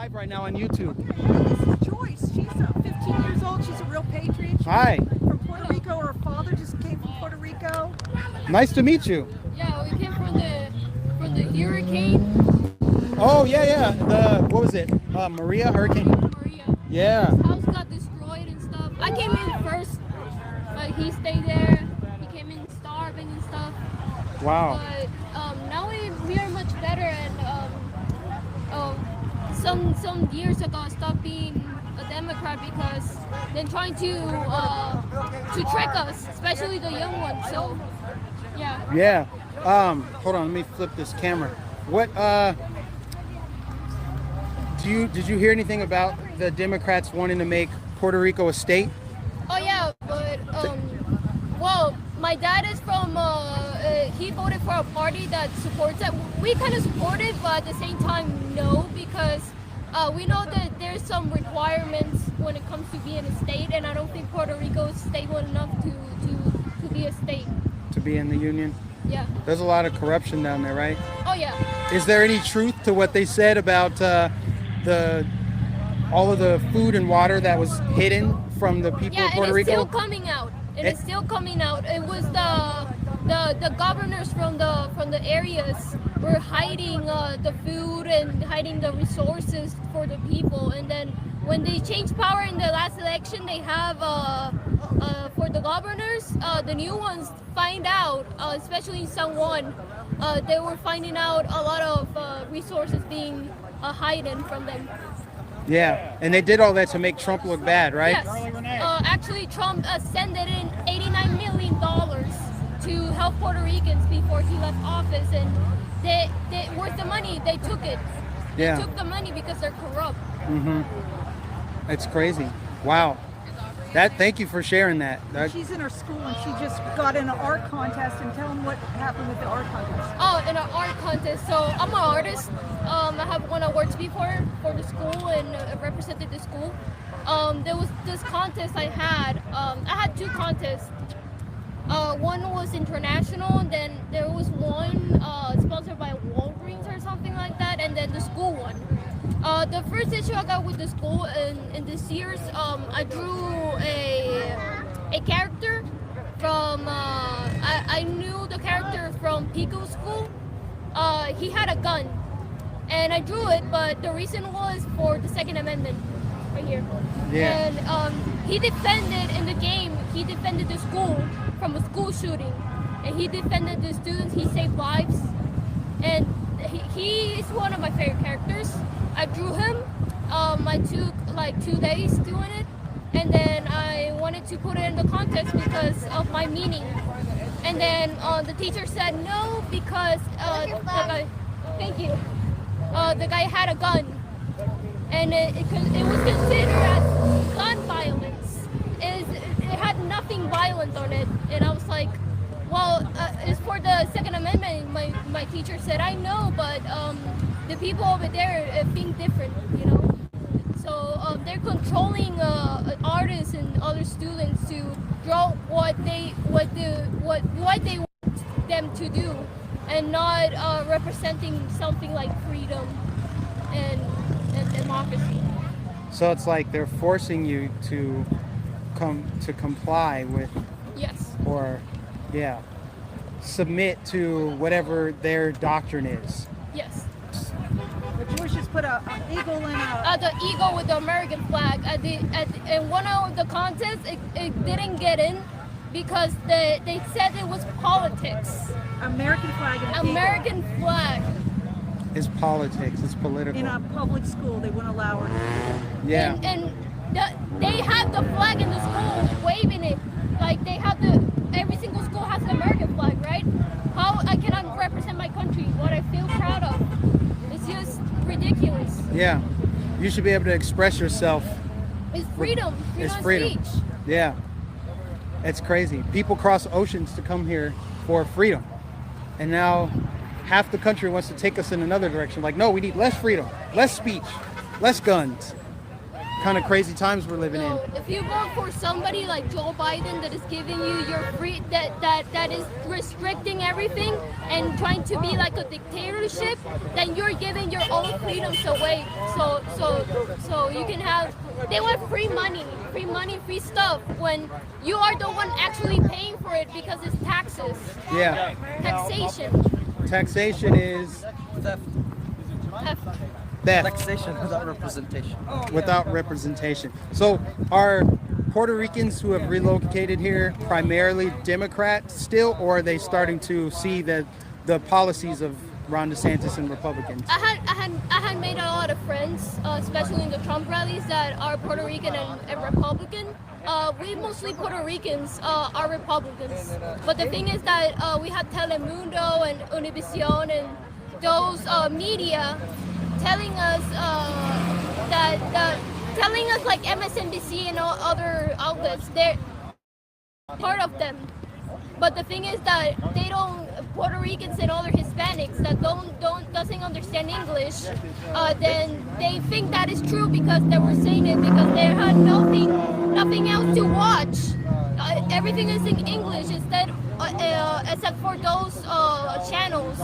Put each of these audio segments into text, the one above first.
live right now on YouTube. This is Joyce. She's 15 years old. She's a real patriot. She's Hi. from Puerto Rico. Her father just came from Puerto Rico. Nice to meet you. Yeah, we came from the hurricane. Oh yeah. What was it? Maria Hurricane. Maria. Yeah. His house got destroyed and stuff. I came in first, but he stayed there. He came in starving and stuff. Wow. But now we are much better, and some years ago I stopped being a Democrat because they're trying to trick us, especially the young ones. So yeah. Yeah. Hold on. Let me flip this camera. What? Did you hear anything about the Democrats wanting to make Puerto Rico a state? Oh yeah, but well, my dad is from. He voted for a party that supports it. We kind of support it, but at the same time, no, because we know that there's some requirements when it comes to being a state, and I don't think Puerto Rico is stable enough to be a state. To be in the union? Yeah. There's a lot of corruption down there, right? Oh yeah. Is there any truth to what they said about all of the food and water that was hidden from the people of Puerto Rico? Yeah, and it's still coming out. It's still coming out. It was the governors from the areas were hiding the food and hiding the resources for the people, and then when they changed power in the last election, they have for the governors, the new ones find out, especially in San Juan, they were finding out a lot of resources being hidden from them. Yeah, and they did all that to make Trump look bad, right? Yes. Actually, Trump sent in $89 million to help Puerto Ricans before he left office, and they worth the money. They took it. Yeah. They took the money because they're corrupt. Mm-hmm. It's crazy. Wow. Thank you for sharing that. She's in her school and she just got in an art contest. And tell them what happened with the art contest. Oh, in an art contest. So I'm an artist. I have won awards before for the school and represented the school. There was this contest I had. I had two contests. One was international, and then there was one sponsored by Walgreens or something like that, and then the school one. The first issue I got with the school in this year's, I drew a character from, I knew the character from Pico School. He had a gun, and I drew it, but the reason was for the Second Amendment, right here. Yeah. And he defended in the game, he defended the school from a school shooting, and he defended the students, he saved lives, and he is one of my favorite characters. I drew him. I took like 2 days doing it, and then I wanted to put it in the contest because of my meaning. And then the teacher said no because the guy, thank you. The guy had a gun, and it was considered as gun violence. It had nothing violent on it, and I was like, well, it's for the Second Amendment. My teacher said, I know, but the people over there think different, you know. So they're controlling artists and other students to draw what they want them to do, and not representing something like freedom and democracy. So it's like they're forcing you to comply with, Yes. or yeah, submit to whatever their doctrine is. Yes. But Joyce just put an eagle in a... The eagle with the American flag. In one of the contests, it didn't get in because they said it was politics. American flag and an American flag. It's politics. It's political. eagle. In a public school, they wouldn't allow her. Yeah. And they have the flag in the school waving it. Like they have every single school has the American flag, right? How I cannot represent my country, what I feel proud of. It's just ridiculous. Yeah. You should be able to express yourself. It's freedom. It's Freedom freedom. of speech. Yeah. It's crazy. People cross oceans to come here for freedom. And now half the country wants to take us in another direction. Like, no, we need less freedom, less speech, less guns. Kind of crazy times we're living in. If you vote for somebody like Joe Biden that is giving you your free, that is restricting everything and trying to be like a dictatorship, then you're giving your own freedoms away. So you can have. They want free money, free stuff. When you are the one actually paying for it because it's taxes. Yeah. Taxation. Taxation is Theft. Theft. theft Taxation without representation. without representation. So are Puerto Ricans who have relocated here primarily Democrat still, or are they starting to see that the policies of Ron DeSantis and Republicans? I had made a lot of friends, especially in the Trump rallies, that are Puerto Rican and Republican. We mostly Puerto Ricans are Republicans, but the thing is that we have Telemundo and Univision and those media telling us telling us like MSNBC and all other outlets, they're part of them. But the thing is that they don't, Puerto Ricans and other Hispanics that doesn't understand English, then they think that is true because they were saying it because they had nothing else to watch. Everything is in English instead, except for those channels.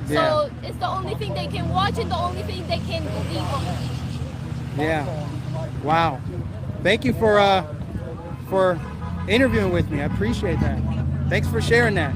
Yeah. So it's the only thing they can watch and the only thing they can believe on. Yeah. Wow. Thank you for interviewing with me. I appreciate that. Thanks for sharing that.